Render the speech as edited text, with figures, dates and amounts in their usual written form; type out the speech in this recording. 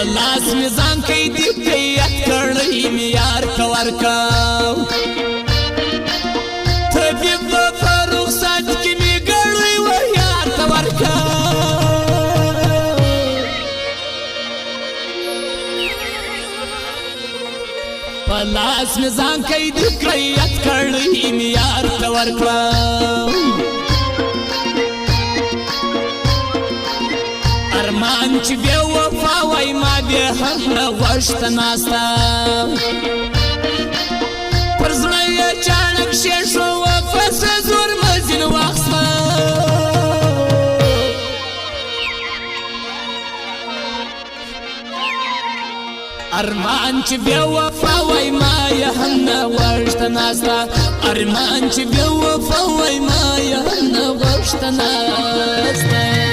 لاس می ځان کوي دی قیت کړی می یار کا ورکاو طبیب په رخصت کې می ګړوي و یار کا ورکاو په لاس می ځان کوي دی قیت کړی می یار کا ورکاو ارمان چې بیا وفا وای ما بیا هم غوښت ناستا پر زړه یې چاڼک شین شو پس زور مزین واخسته ارمان چې بیا وفا وای ما یې هم غوښت ناستا ارمان چې بیا وفا وای ما یې هم غوښت ناستا